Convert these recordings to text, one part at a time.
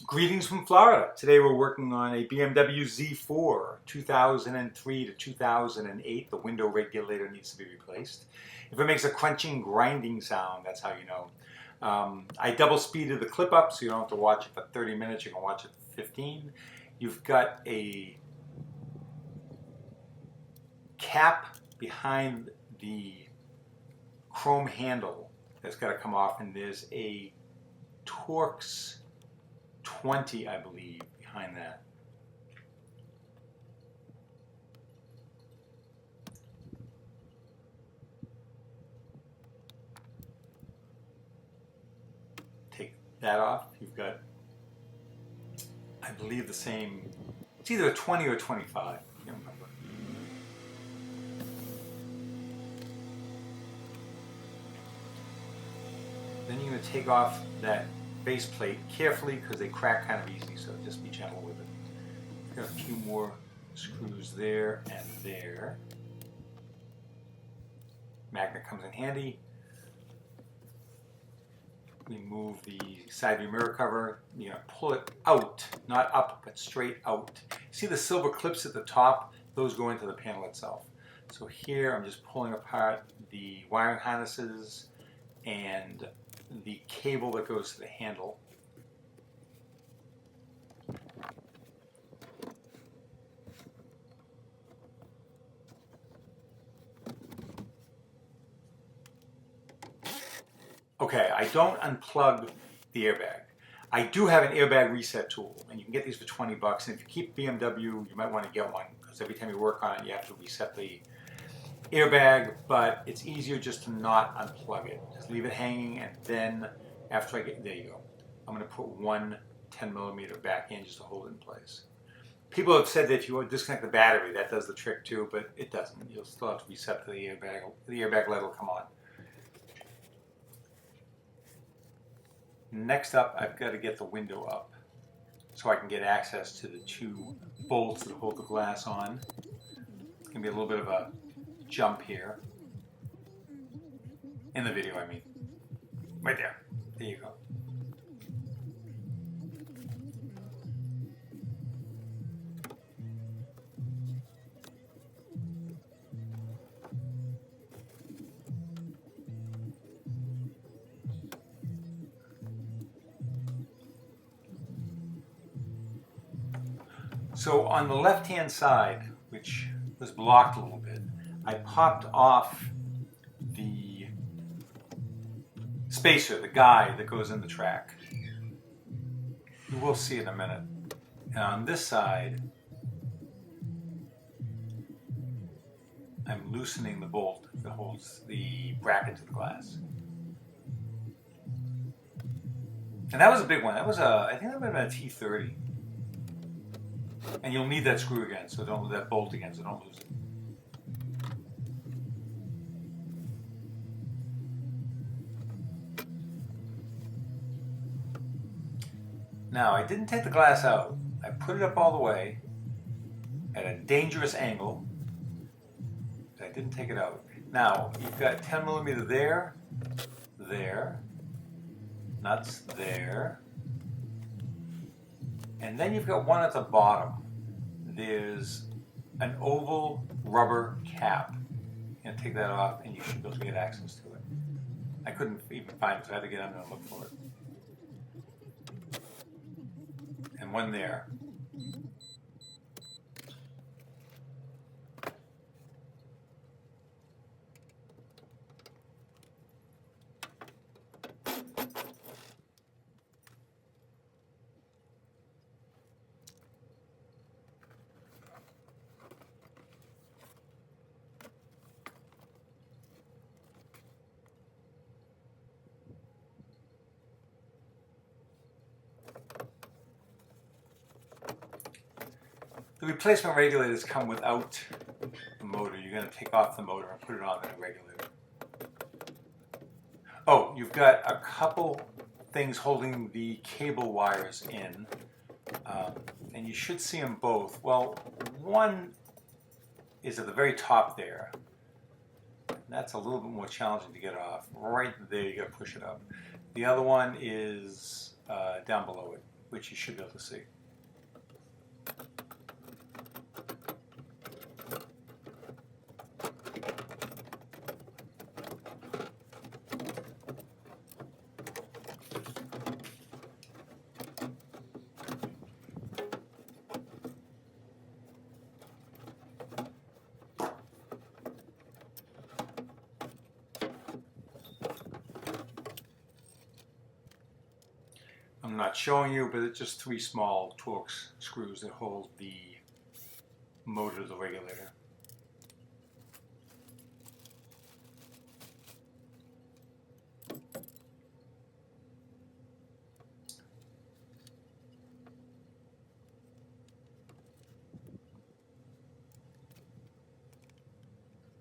Greetings from Florida. Today we're working on a BMW Z4 2003 to 2008. The window regulator needs to be replaced. If it makes a crunching, grinding sound, that's how you know. I double speeded the clip up so you don't have to watch it for 30 minutes. You can watch it for 15. You've got a cap behind the chrome handle that's got to come off, and there's a Torx 20, I believe, behind that. Take that off. You've got, I believe, the same. It's either a 20 or a 25. I can't remember. Then you're going to take off that base plate carefully because they crack kind of easy, so just be gentle with it. Got a few more screws there and there. Magnet comes in handy. Remove the side view mirror cover. You're going to pull it out, not up, but straight out. See the silver clips at the top? Those go into the panel itself. So here I'm just pulling apart the wiring harnesses and the cable that goes to the handle. Okay, I don't unplug the airbag. I do have an airbag reset tool, and you can get these for 20 bucks. And if you keep BMW, you might want to get one, because every time you work on it, you have to reset the airbag, but it's easier just to not unplug it. Just leave it hanging, and then after I get, there you go. I'm going to put one 10mm back in just to hold it in place. People have said that if you disconnect the battery, that does the trick too, but it doesn't. You'll still have to reset the airbag. The airbag light will come on. Next up, I've got to get the window up so I can get access to the two bolts that hold the glass on. It's going to be a little bit of a jump here. In the video, I mean. Right there. There you go. So on the left-hand side, which was blocked a little bit, I popped off the spacer, the guide that goes in the track. You will see in a minute. And on this side, I'm loosening the bolt that holds the bracket to the glass. And that was a big one. That was I think that might have been a T30. And you'll need that screw again, so don't that bolt again, so don't lose it. Now, I didn't take the glass out. I put it up all the way at a dangerous angle. I didn't take it out. Now, you've got 10mm there, there, nuts there, and then you've got one at the bottom. There's an oval rubber cap. You're going to take that off and you should be able to get access to it. I couldn't even find it, so I had to get under and look for it. And one there. The replacement regulators come without the motor. You're going to take off the motor and put it on the regulator. Oh, you've got a couple things holding the cable wires in, and you should see them both. Well, one is at the very top there. That's a little bit more challenging to get off. Right there, you got to push it up. The other one is down below it. which you should be able to see. I'm not showing you, but it's just 3 small Torx screws that hold the motor to the regulator.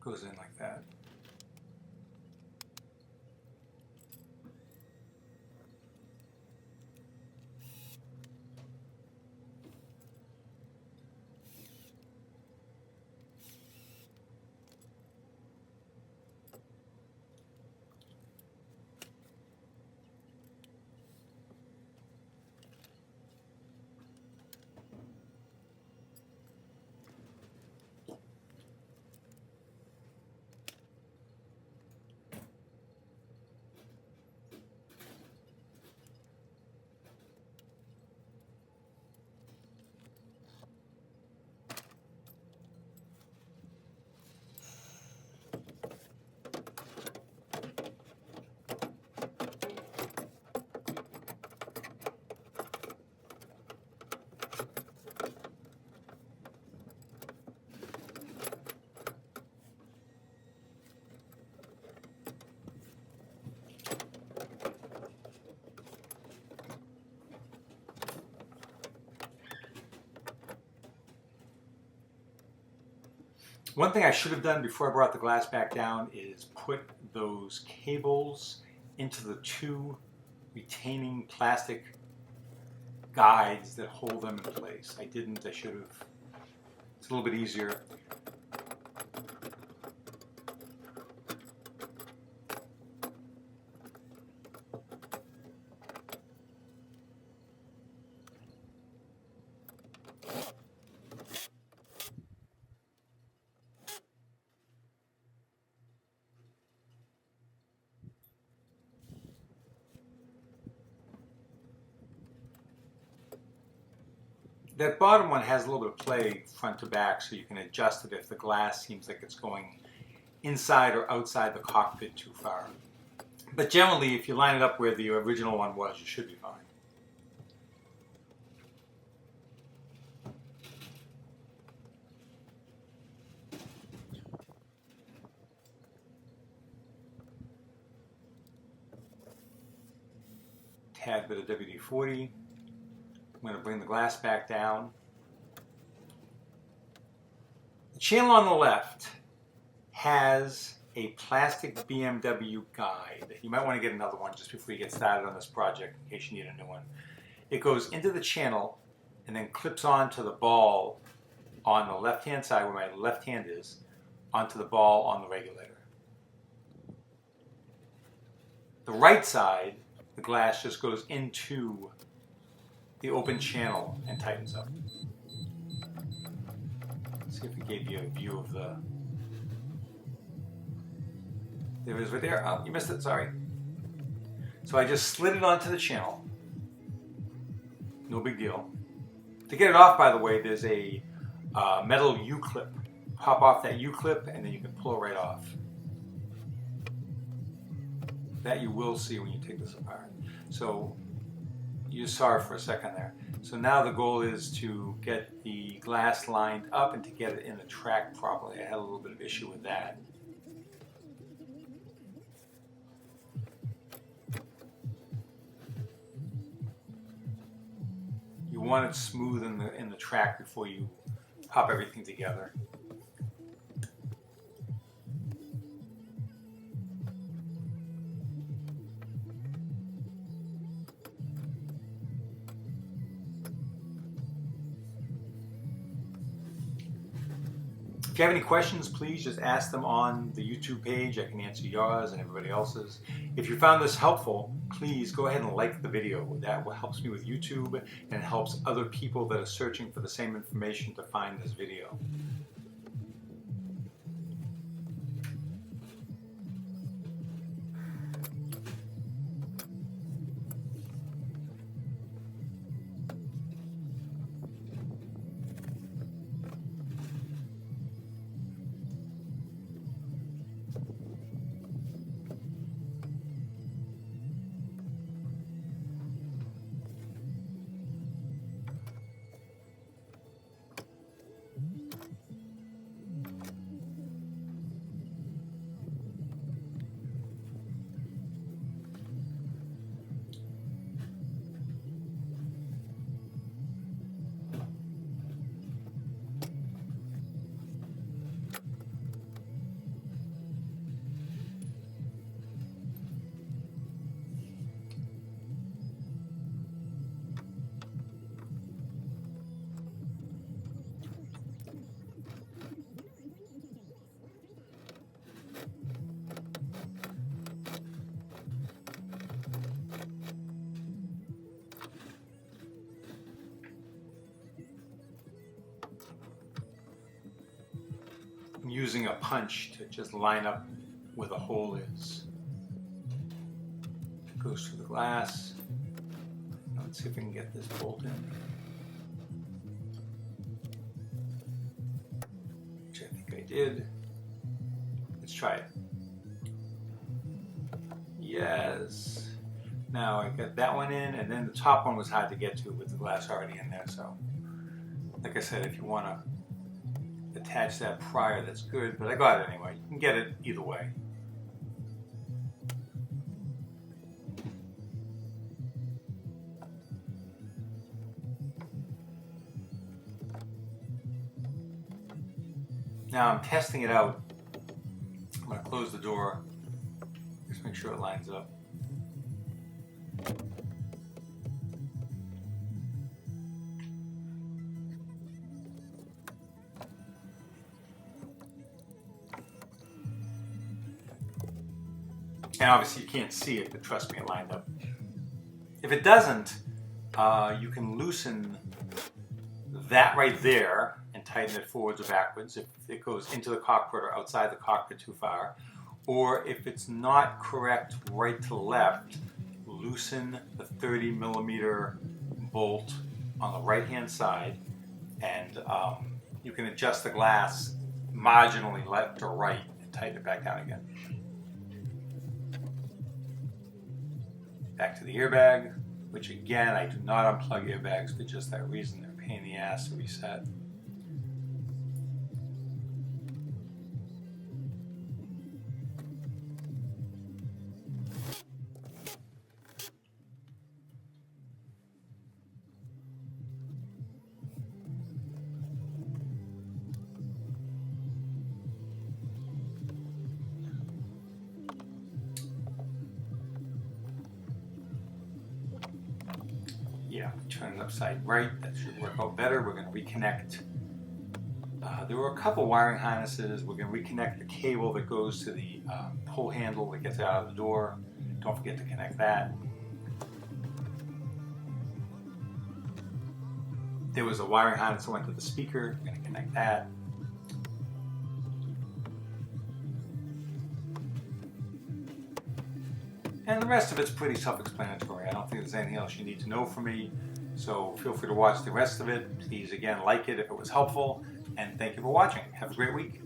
Goes in like that. One thing I should have done before I brought the glass back down is put those cables into the 2 retaining plastic guides that hold them in place. I didn't. I should have. It's a little bit easier. That bottom one has a little bit of play front to back, so you can adjust it if the glass seems like it's going inside or outside the cockpit too far. But generally, if you line it up where the original one was, you should be fine. Tad bit of WD-40. I'm going to bring the glass back down. The channel on the left has a plastic BMW guide. You might want to get another one just before you get started on this project in case you need a new one. It goes into the channel and then clips onto the ball on the left-hand side where my left hand is, onto the ball on the regulator. The right side, the glass just goes into the open channel and tightens up. Let's see if we gave you a view of the... There it is right there. Oh, you missed it, sorry. So I just slid it onto the channel. No big deal. To get it off, by the way, there's a metal U-clip. Pop off that U-clip and then you can pull it right off. That you will see when you take this apart. So you saw it for a second there. So now the goal is to get the glass lined up and to get it in the track properly. I had a little bit of issue with that. You want it smooth in the track before you pop everything together. If If you have any questions, please just ask them on the YouTube page. I can answer yours and everybody else's. If you found this helpful, please go ahead and like the video. That helps me with YouTube and helps other people that are searching for the same information to find this video. I'm using a punch to just line up where the hole is. It goes through the glass. Now let's see if we can get this bolt in. Which I think I did. Let's try it. Yes. Now I got that one in, and then the top one was hard to get to with the glass already in there. So, like I said, if you want to attach that prior, that's good, but I got it anyway. You can get it either way. Now I'm testing it out. I'm going to close the door, just make sure it lines up. And obviously you can't see it, but trust me, it lined up. If it doesn't, you can loosen that right there and tighten it forwards or backwards if it goes into the cockpit or outside the cockpit too far. Or if it's not correct right to left, loosen the 30mm bolt on the right hand side, and you can adjust the glass marginally left or right and tighten it back down again. Back to the airbag, which again, I do not unplug airbags for just that reason. They're a pain in the ass to reset. Yeah, turn it upside right. That should work out better. We're going to reconnect. There were a couple wiring harnesses. We're going to reconnect the cable that goes to the pull handle that gets out of the door. Don't forget to connect that. There was a wiring harness that went to the speaker. We're going to connect that. And the rest of it's pretty self-explanatory. I don't think there's anything else you need to know from me. So feel free to watch the rest of it. Please, again, like it if it was helpful. And thank you for watching. Have a great week.